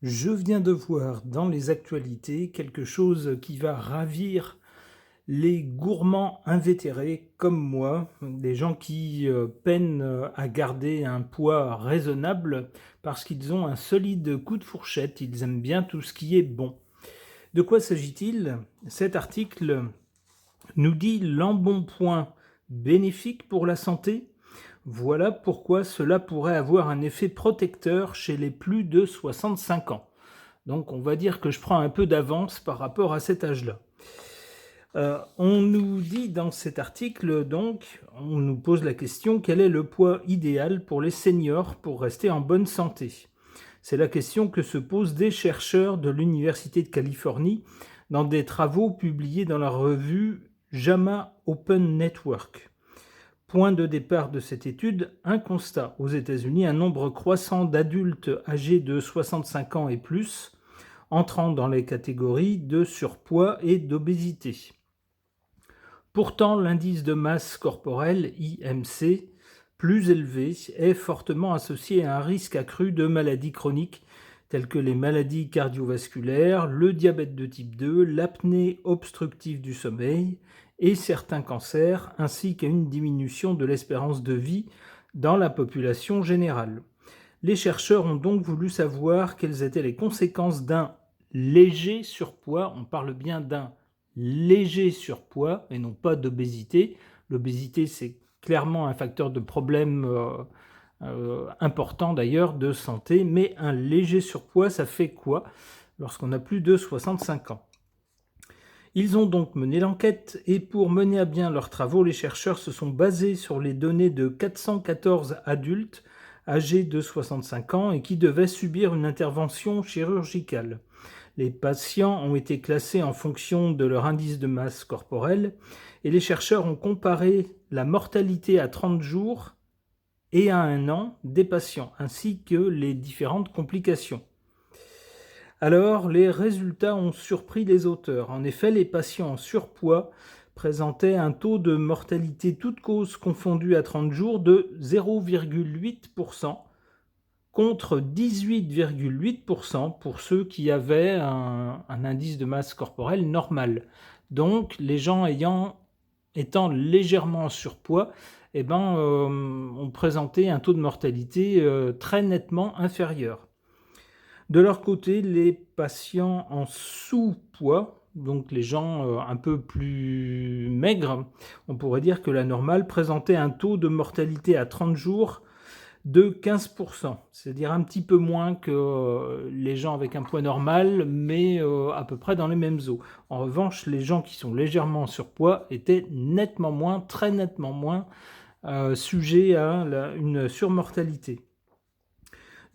Je viens de voir dans les actualités quelque chose qui va ravir les gourmands invétérés comme moi, des gens qui peinent à garder un poids raisonnable parce qu'ils ont un solide coup de fourchette, ils aiment bien tout ce qui est bon. De quoi s'agit-il? Cet article nous dit l'embonpoint bénéfique pour la santé. Voilà pourquoi cela pourrait avoir un effet protecteur chez les plus de 65 ans. Donc on va dire que je prends un peu d'avance par rapport à cet âge-là. On nous dit dans cet article, donc, on nous pose la question, quel est le poids idéal pour les seniors pour rester en bonne santé? C'est la question que se posent des chercheurs de l'Université de Californie dans des travaux publiés dans la revue JAMA Open Network. Point de départ de cette étude, un constat. Aux États-Unis, un nombre croissant d'adultes âgés de 65 ans et plus, entrant dans les catégories de surpoids et d'obésité. Pourtant, l'indice de masse corporelle, IMC, plus élevé, est fortement associé à un risque accru de maladies chroniques telles que les maladies cardiovasculaires, le diabète de type 2, l'apnée obstructive du sommeil et certains cancers, ainsi qu'à une diminution de l'espérance de vie dans la population générale. Les chercheurs ont donc voulu savoir quelles étaient les conséquences d'un léger surpoids. On parle bien d'un léger surpoids et non pas d'obésité. L'obésité, c'est clairement un facteur de problème important d'ailleurs de santé, mais un léger surpoids, ça fait quoi lorsqu'on a plus de 65 ans? Ils ont donc mené l'enquête et pour mener à bien leurs travaux, les chercheurs se sont basés sur les données de 414 adultes âgés de 65 ans et qui devaient subir une intervention chirurgicale. Les patients ont été classés en fonction de leur indice de masse corporelle et les chercheurs ont comparé la mortalité à 30 jours et à 1 an des patients, ainsi que les différentes complications. Alors, les résultats ont surpris les auteurs. En effet, les patients en surpoids présentaient un taux de mortalité toutes causes confondues à 30 jours de 0,8%, contre 18,8% pour ceux qui avaient un indice de masse corporelle normal. Donc, les gens étant légèrement en surpoids, ont présenté un taux de mortalité très nettement inférieur. De leur côté, les patients en sous-poids, donc les gens un peu plus maigres, on pourrait dire que la normale présentait un taux de mortalité à 30 jours de 15%, c'est-à-dire un petit peu moins que les gens avec un poids normal, mais à peu près dans les mêmes eaux. En revanche, les gens qui sont légèrement en surpoids étaient nettement moins, très nettement moins, sujets à une surmortalité.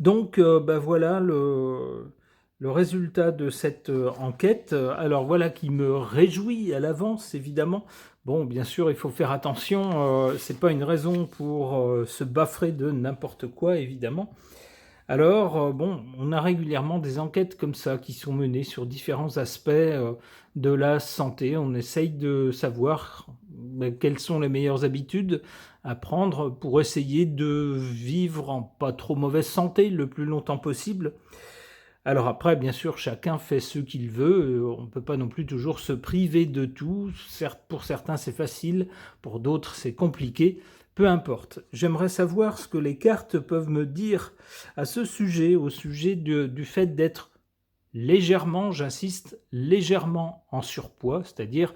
Donc voilà le résultat de cette enquête. Alors voilà qui me réjouit à l'avance, évidemment. Bon, bien sûr, il faut faire attention, c'est pas une raison pour se baffrer de n'importe quoi, évidemment. Alors, bon, on a régulièrement des enquêtes comme ça qui sont menées sur différents aspects de la santé. On essaye de savoir quelles sont les meilleures habitudes à prendre pour essayer de vivre en pas trop mauvaise santé le plus longtemps possible. Alors après, bien sûr, chacun fait ce qu'il veut. On ne peut pas non plus toujours se priver de tout. Certes, pour certains, c'est facile. Pour d'autres, c'est compliqué. Peu importe. J'aimerais savoir ce que les cartes peuvent me dire à ce sujet, au sujet du fait d'être légèrement, j'insiste, légèrement en surpoids, c'est-à-dire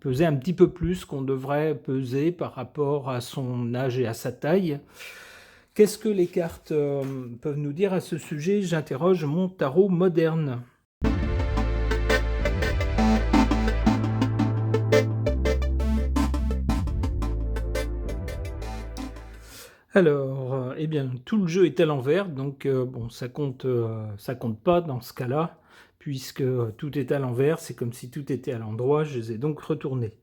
peser un petit peu plus qu'on devrait peser par rapport à son âge et à sa taille. Qu'est-ce que les cartes peuvent nous dire à ce sujet? J'interroge mon tarot moderne. Alors, eh bien, tout le jeu est à l'envers, donc bon, ça compte pas dans ce cas-là, puisque tout est à l'envers, c'est comme si tout était à l'endroit, je les ai donc retournés.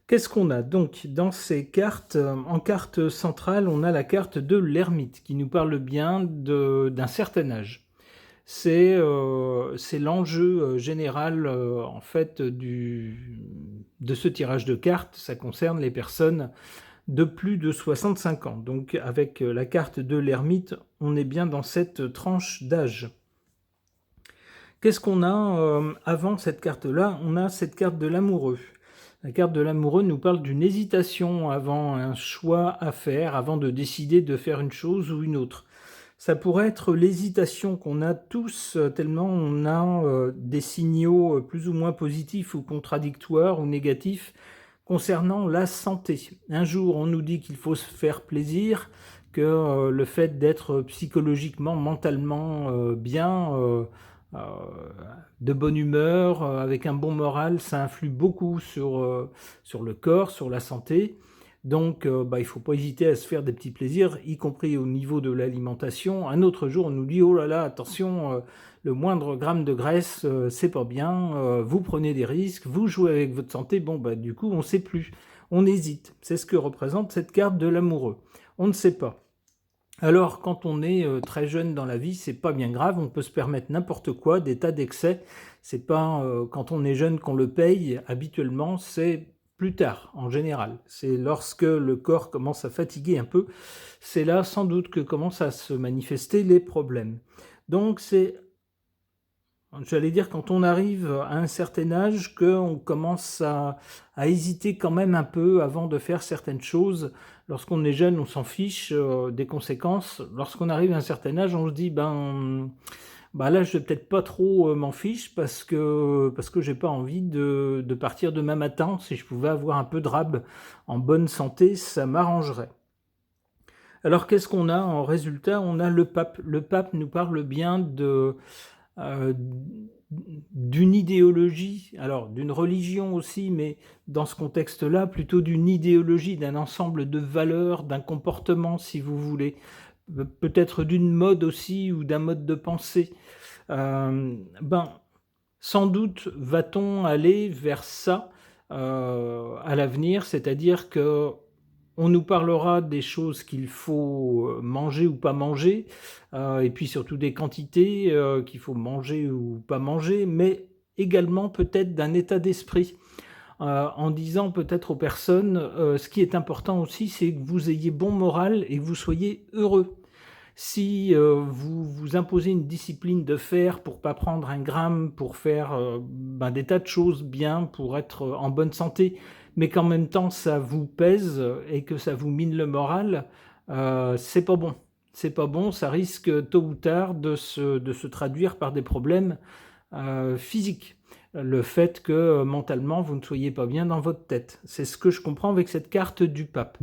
Qu'est-ce qu'on a donc dans ces cartes? En carte centrale, on a la carte de l'ermite, qui nous parle bien d'un certain âge. C'est l'enjeu général, en fait, de ce tirage de cartes. Ça concerne les personnes de plus de 65 ans. Donc avec la carte de l'ermite, on est bien dans cette tranche d'âge. Qu'est-ce qu'on a avant cette carte-là? On a cette carte de l'amoureux. La carte de l'amoureux nous parle d'une hésitation avant un choix à faire, avant de décider de faire une chose ou une autre. Ça pourrait être l'hésitation qu'on a tous, tellement on a des signaux plus ou moins positifs ou contradictoires ou négatifs concernant la santé. Un jour, on nous dit qu'il faut se faire plaisir, que le fait d'être psychologiquement, mentalement bien, euh, de bonne humeur, avec un bon moral, ça influe beaucoup sur le corps, sur la santé. Donc, il ne faut pas hésiter à se faire des petits plaisirs, y compris au niveau de l'alimentation. Un autre jour, on nous dit, oh là là, attention, le moindre gramme de graisse, c'est pas bien, vous prenez des risques, vous jouez avec votre santé. Bon, du coup, on ne sait plus, on hésite. C'est ce que représente cette carte de l'amoureux. On ne sait pas. Alors, quand on est très jeune dans la vie, c'est pas bien grave, on peut se permettre n'importe quoi, des tas d'excès. C'est pas quand on est jeune qu'on le paye, habituellement, c'est plus tard, en général. C'est lorsque le corps commence à fatiguer un peu, c'est là sans doute que commencent à se manifester les problèmes. Donc, j'allais dire, quand on arrive à un certain âge, qu'on commence à hésiter quand même un peu avant de faire certaines choses. Lorsqu'on est jeune, on s'en fiche des conséquences. Lorsqu'on arrive à un certain âge, on se dit, là, je vais peut-être pas trop m'en fiche parce que j'ai pas envie de partir demain matin. Si je pouvais avoir un peu de rab en bonne santé, ça m'arrangerait. Alors, qu'est-ce qu'on a en résultat? On a le pape. Le pape nous parle bien d'une idéologie, alors d'une religion aussi, mais dans ce contexte-là, plutôt d'une idéologie, d'un ensemble de valeurs, d'un comportement, si vous voulez, peut-être d'une mode aussi ou d'un mode de pensée. Sans doute va-t-on aller vers ça à l'avenir, c'est-à-dire que on nous parlera des choses qu'il faut manger ou pas manger, et puis surtout des quantités qu'il faut manger ou pas manger, mais également peut-être d'un état d'esprit, en disant peut-être aux personnes, ce qui est important aussi, c'est que vous ayez bon moral et que vous soyez heureux. Si vous vous imposez une discipline de fer pour pas prendre un gramme, pour faire des tas de choses bien, pour être en bonne santé, mais qu'en même temps ça vous pèse et que ça vous mine le moral, c'est pas bon. C'est pas bon, ça risque tôt ou tard de se traduire par des problèmes physiques. Le fait que mentalement vous ne soyez pas bien dans votre tête. C'est ce que je comprends avec cette carte du pape.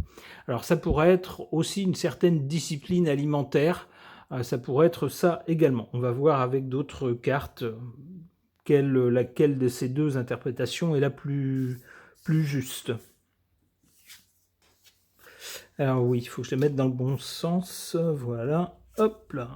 Alors ça pourrait être aussi une certaine discipline alimentaire, ça pourrait être ça également. On va voir avec d'autres cartes laquelle de ces deux interprétations est la plus juste. Alors oui, il faut que je les mette dans le bon sens, voilà, hop là.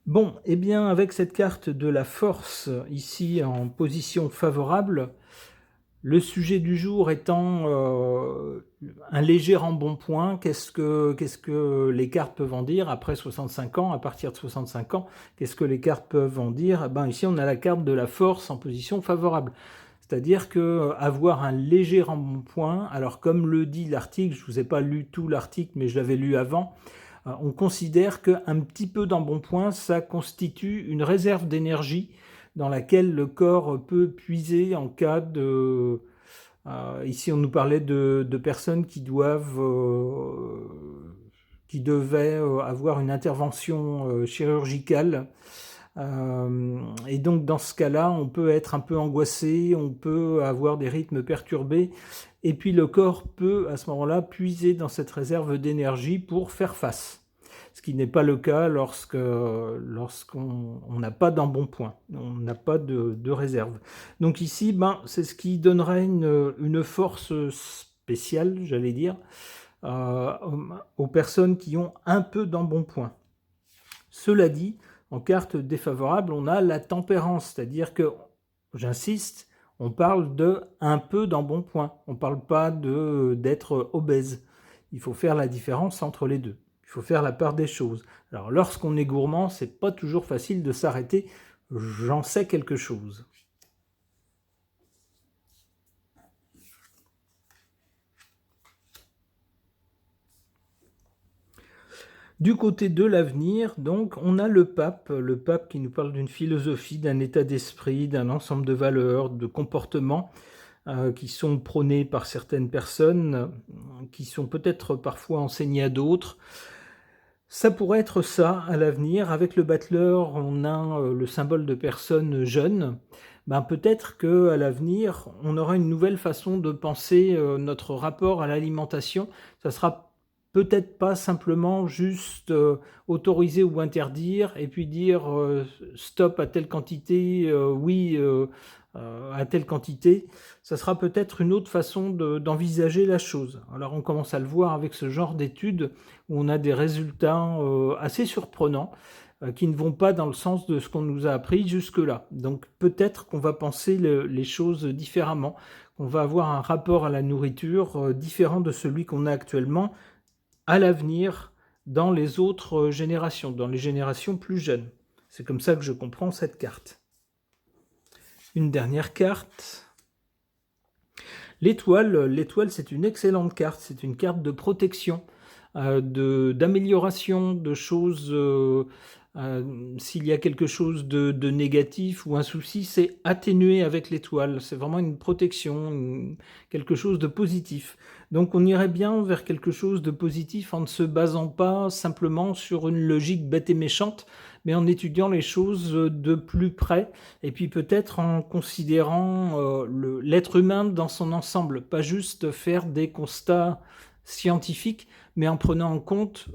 Bon, eh bien, avec cette carte de la force, ici en position favorable, le sujet du jour étant un léger embonpoint, qu'est-ce que les cartes peuvent en dire après 65 ans, à partir de 65 ans, qu'est-ce que les cartes peuvent en dire? Ici, on a la carte de la force en position favorable. C'est-à-dire que avoir un léger embonpoint, alors comme le dit l'article, je ne vous ai pas lu tout l'article, mais je l'avais lu avant, on considère qu'un petit peu d'embonpoint, ça constitue une réserve d'énergie dans laquelle le corps peut puiser en cas de... ici, on nous parlait de personnes qui devaient avoir une intervention chirurgicale. Et donc, dans ce cas-là, on peut être un peu angoissé, on peut avoir des rythmes perturbés, et puis le corps peut, à ce moment-là, puiser dans cette réserve d'énergie pour faire face. Ce qui n'est pas le cas lorsqu'on n'a pas d'embonpoint, on n'a pas de réserve. Donc ici, c'est ce qui donnerait une force spéciale, j'allais dire, aux personnes qui ont un peu d'embonpoint. Cela dit, en carte défavorable, on a la tempérance, c'est-à-dire que, j'insiste, on parle de un peu d'embonpoint, on ne parle pas d'être obèse. Il faut faire la différence entre les deux. Il faut faire la part des choses. Alors, lorsqu'on est gourmand, c'est pas toujours facile de s'arrêter j'en sais quelque chose. Du côté de l'avenir, donc, on a le pape qui nous parle d'une philosophie, d'un état d'esprit, d'un ensemble de valeurs, de comportements qui sont prônés par certaines personnes, qui sont peut-être parfois enseignés à d'autres. Ça pourrait être ça à l'avenir. Avec le battleur, on a le symbole de personnes jeunes. Ben, peut-être qu'à l'avenir, on aura une nouvelle façon de penser notre rapport à l'alimentation. Ça sera peut-être pas simplement juste autoriser ou interdire et puis dire stop à telle quantité, oui à telle quantité. Ça sera peut-être une autre façon d'envisager la chose. Alors on commence à le voir avec ce genre d'études où on a des résultats assez surprenants qui ne vont pas dans le sens de ce qu'on nous a appris jusque-là. Donc peut-être qu'on va penser les choses différemment, qu'on va avoir un rapport à la nourriture différent de celui qu'on a actuellement à l'avenir dans les autres générations, dans les générations plus jeunes. C'est comme ça que je comprends cette carte. Une dernière carte. L'étoile, c'est une excellente carte, c'est une carte de protection, d'amélioration de choses. S'il y a quelque chose de négatif ou un souci, c'est atténué avec l'étoile. C'est vraiment une protection, quelque chose de positif. Donc on irait bien vers quelque chose de positif en ne se basant pas simplement sur une logique bête et méchante, mais en étudiant les choses de plus près, et puis peut-être en considérant l'être humain dans son ensemble, pas juste faire des constats scientifiques, mais en prenant en compte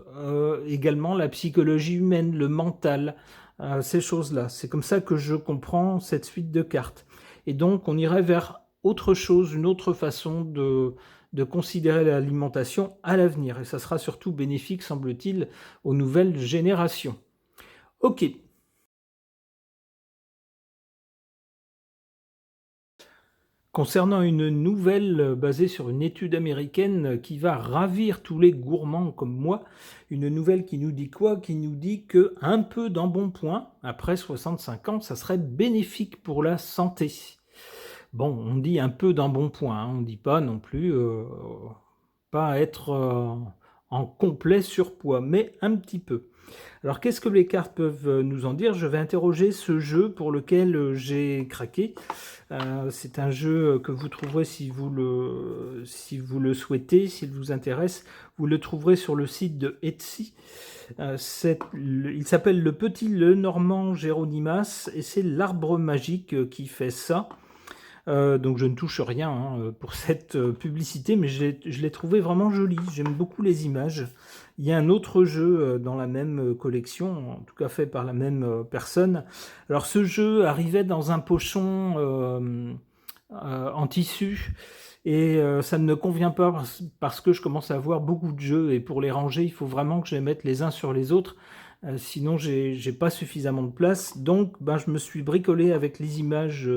également la psychologie humaine, le mental, ces choses-là. C'est comme ça que je comprends cette suite de cartes. Et donc on irait vers autre chose, une autre façon de considérer l'alimentation à l'avenir. Et ça sera surtout bénéfique, semble-t-il, aux nouvelles générations. Ok. Concernant une nouvelle basée sur une étude américaine qui va ravir tous les gourmands comme moi, une nouvelle qui nous dit quoi? Qui nous dit que un peu d'embonpoint, après 65 ans, ça serait bénéfique pour la santé. Bon, on dit un peu d'embonpoint, hein, on ne dit pas non plus pas être en complet surpoids, mais un petit peu. Alors, qu'est-ce que les cartes peuvent nous en dire? Je vais interroger ce jeu pour lequel j'ai craqué. C'est un jeu que vous trouverez si vous le souhaitez, s'il vous intéresse. Vous le trouverez sur le site de Etsy. Il s'appelle Le Petit Lenormand Géronimas et c'est l'arbre magique qui fait ça. Donc je ne touche rien pour cette publicité, mais je l'ai trouvé vraiment joli. J'aime beaucoup les images. Il y a un autre jeu dans la même collection, en tout cas fait par la même personne. Alors ce jeu arrivait dans un pochon en tissu et ça ne me convient pas parce que je commence à avoir beaucoup de jeux et pour les ranger, il faut vraiment que je les mette les uns sur les autres. Sinon, j'ai pas suffisamment de place. Donc, je me suis bricolé avec les images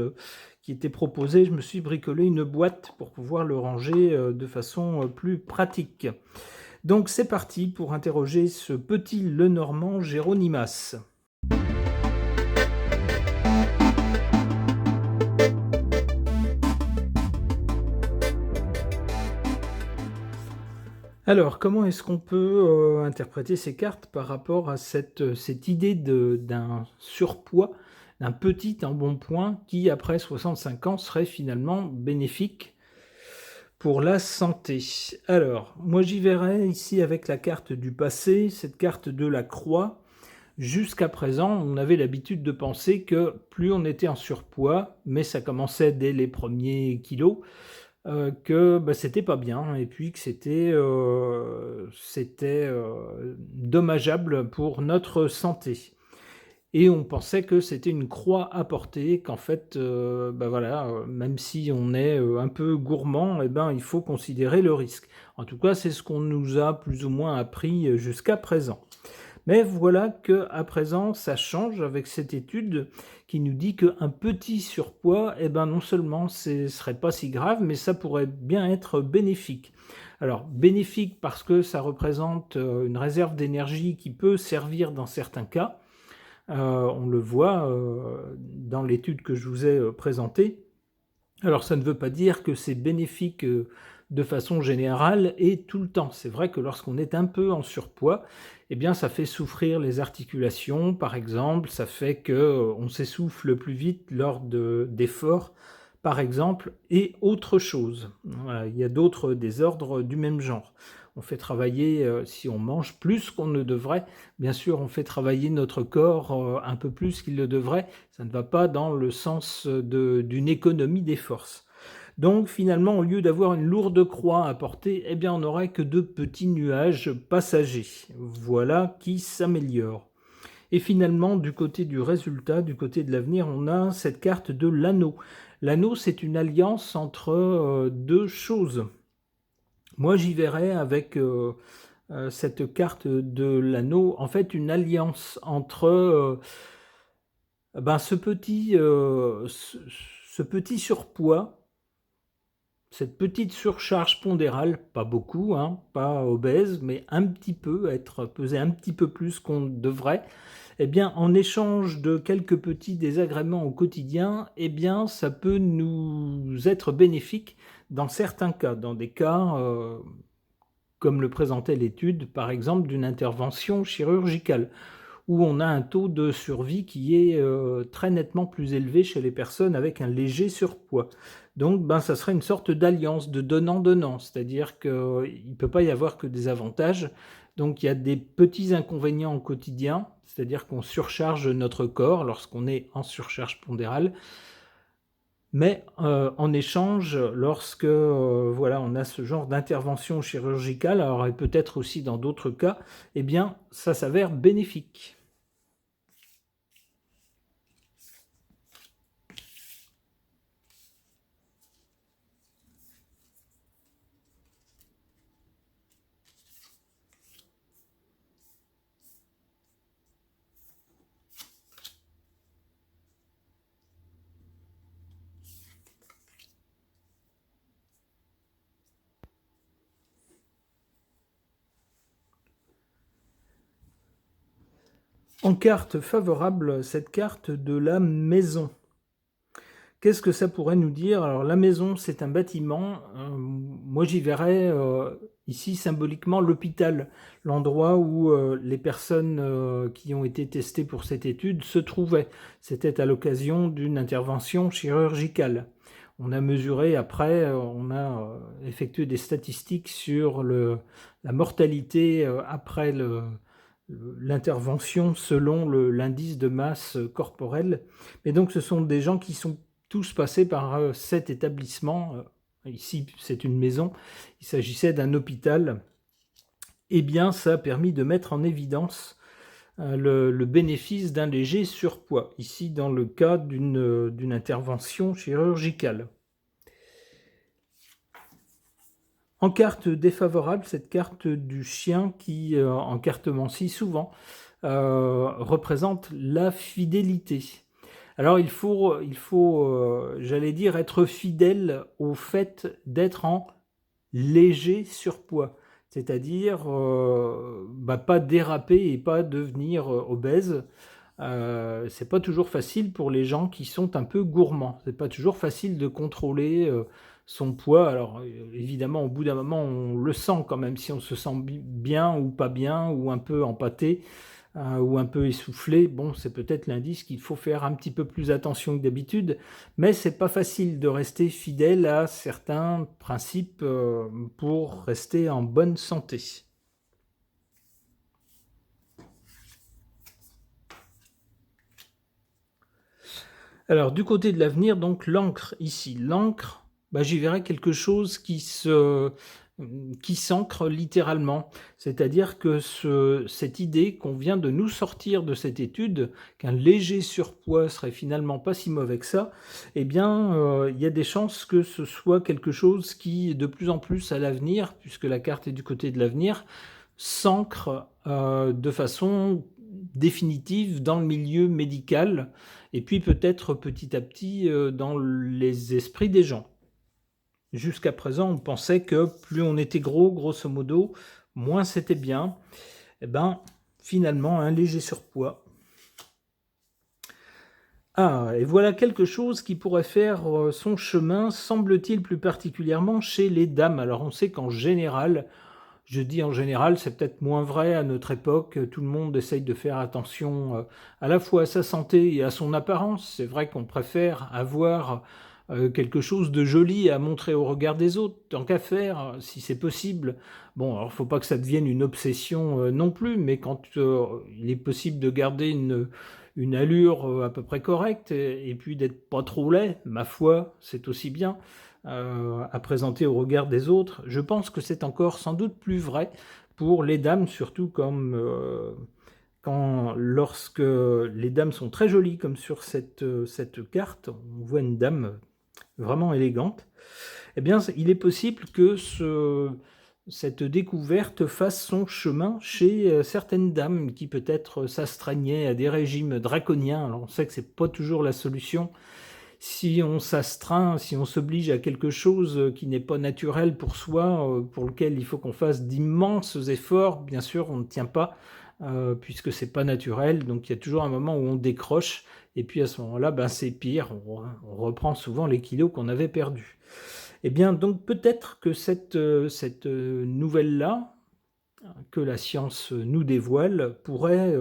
qui étaient proposées. Je me suis bricolé une boîte pour pouvoir le ranger de façon plus pratique. Donc, c'est parti pour interroger ce petit Lenormand Géronimas. Alors, comment est-ce qu'on peut interpréter ces cartes par rapport à cette idée d'un surpoids, d'un petit embonpoint qui, après 65 ans, serait finalement bénéfique pour la santé? Alors, moi j'y verrais ici avec la carte du passé, cette carte de la croix. Jusqu'à présent, on avait l'habitude de penser que plus on était en surpoids, mais ça commençait dès les premiers kilos, que c'était pas bien et puis que c'était dommageable pour notre santé. Et on pensait que c'était une croix à porter, qu'en fait, même si on est un peu gourmand, il faut considérer le risque. En tout cas, c'est ce qu'on nous a plus ou moins appris jusqu'à présent. Mais voilà qu'à présent, ça change avec cette étude qui nous dit qu'un petit surpoids, non seulement ce ne serait pas si grave, mais ça pourrait bien être bénéfique. Alors, bénéfique parce que ça représente une réserve d'énergie qui peut servir dans certains cas. On le voit dans l'étude que je vous ai présentée. Alors ça ne veut pas dire que c'est bénéfique de façon générale et tout le temps. C'est vrai que lorsqu'on est un peu en surpoids, eh bien ça fait souffrir les articulations, par exemple, ça fait qu'on s'essouffle plus vite lors d'efforts, par exemple, et autre chose. Voilà, il y a d'autres désordres du même genre. On fait travailler, si on mange plus qu'on ne devrait, bien sûr, on fait travailler notre corps un peu plus qu'il le devrait. Ça ne va pas dans le sens d'une économie des forces. Donc finalement, au lieu d'avoir une lourde croix à porter, eh bien on n'aurait que de petits nuages passagers. Voilà qui s'améliore. Et finalement, du côté du résultat, du côté de l'avenir, on a cette carte de l'anneau. L'anneau, c'est une alliance entre deux choses. Moi, j'y verrais avec cette carte de l'anneau, en fait, une alliance entre ce petit surpoids, cette petite surcharge pondérale, pas beaucoup, hein, pas obèse, mais un petit peu, peser un petit peu plus qu'on devrait, eh bien, en échange de quelques petits désagréments au quotidien, eh bien, ça peut nous être bénéfique dans certains cas, dans des cas comme le présentait l'étude, par exemple, d'une intervention chirurgicale, où on a un taux de survie qui est très nettement plus élevé chez les personnes avec un léger surpoids. Donc, ça serait une sorte d'alliance de donnant-donnant, c'est-à-dire qu'il ne peut pas y avoir que des avantages. Donc, il y a des petits inconvénients au quotidien, c'est-à-dire qu'on surcharge notre corps lorsqu'on est en surcharge pondérale. Mais en échange, lorsque voilà, on a ce genre d'intervention chirurgicale, alors et peut-être aussi dans d'autres cas, eh bien, ça s'avère bénéfique. En carte favorable, cette carte de la maison. Qu'est-ce que ça pourrait nous dire? Alors la maison, c'est un bâtiment. Moi, j'y verrais ici symboliquement l'hôpital, l'endroit où les personnes qui ont été testées pour cette étude se trouvaient. C'était à l'occasion d'une intervention chirurgicale. On a mesuré après, on a effectué des statistiques sur la mortalité après l'intervention selon l'indice de masse corporelle. Mais donc ce sont des gens qui sont tous passés par cet établissement. Ici, c'est une maison. Il s'agissait d'un hôpital. Eh bien, ça a permis de mettre en évidence le bénéfice d'un léger surpoids, ici dans le cas d'une intervention chirurgicale. En carte défavorable, cette carte du chien qui, en cartomancie, souvent, représente la fidélité. Alors il faut j'allais dire, être fidèle au fait d'être en léger surpoids, c'est-à-dire pas déraper et pas devenir obèse. C'est pas toujours facile pour les gens qui sont un peu gourmands. C'est pas toujours facile de contrôler son poids. Alors évidemment, au bout d'un moment, on le sent quand même si on se sent bien ou pas bien, ou un peu empâté ou un peu essoufflé. Bon, c'est peut-être l'indice qu'il faut faire un petit peu plus attention que d'habitude, mais c'est pas facile de rester fidèle à certains principes pour rester en bonne santé. Alors, du côté de l'avenir, donc l'encre ici. L'encre, j'y verrais quelque chose qui s'ancre littéralement. C'est-à-dire que cette idée qu'on vient de nous sortir de cette étude, qu'un léger surpoids serait finalement pas si mauvais que ça, eh bien, il y a des chances que ce soit quelque chose qui, de plus en plus à l'avenir, puisque la carte est du côté de l'avenir, s'ancre de façon définitive dans le milieu médical, et puis peut-être petit à petit dans les esprits des gens. Jusqu'à présent, on pensait que plus on était gros, grosso modo, moins c'était bien. Eh bien, finalement, un léger surpoids, Ah, et voilà quelque chose qui pourrait faire, son chemin, semble-t-il, plus particulièrement chez les dames. Alors on sait qu'en général, je dis en général, c'est peut-être moins vrai à notre époque, tout le monde essaye de faire attention, à la fois à sa santé et à son apparence. C'est vrai qu'on préfère avoir, quelque chose de joli à montrer au regard des autres, tant qu'à faire, si c'est possible. Bon, alors faut pas que ça devienne une obsession, non plus, mais quand, il est possible de garder une allure, à peu près correcte et puis d'être pas trop laid, ma foi, c'est aussi bien à présenter au regard des autres. Je pense que c'est encore sans doute plus vrai pour les dames, surtout comme lorsque les dames sont très jolies, comme sur cette carte, on voit une dame vraiment élégante. Eh bien, il est possible que cette découverte fasse son chemin chez certaines dames qui peut-être s'astreignaient à des régimes draconiens. Alors on sait que c'est pas toujours la solution, si on s'astreint, si on s'oblige à quelque chose qui n'est pas naturel pour soi, pour lequel il faut qu'on fasse d'immenses efforts, bien sûr, on ne tient pas, puisque c'est pas naturel. Donc il y a toujours un moment où on décroche, et puis à ce moment-là, ben, c'est pire, on reprend souvent les kilos qu'on avait perdus. Eh bien, donc peut-être que cette nouvelle-là, que la science nous dévoile, pourrait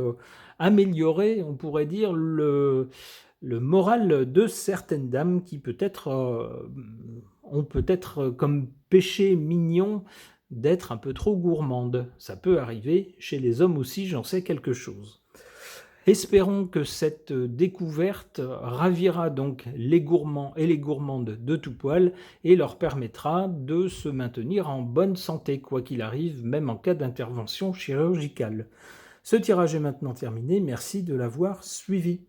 améliorer, on pourrait dire, le moral de certaines dames qui peut-être ont peut-être comme péché mignon d'être un peu trop gourmandes. Ça peut arriver, chez les hommes aussi, j'en sais quelque chose. Espérons que cette découverte ravira donc les gourmands et les gourmandes de tout poil et leur permettra de se maintenir en bonne santé, quoi qu'il arrive, même en cas d'intervention chirurgicale. Ce tirage est maintenant terminé, merci de l'avoir suivi.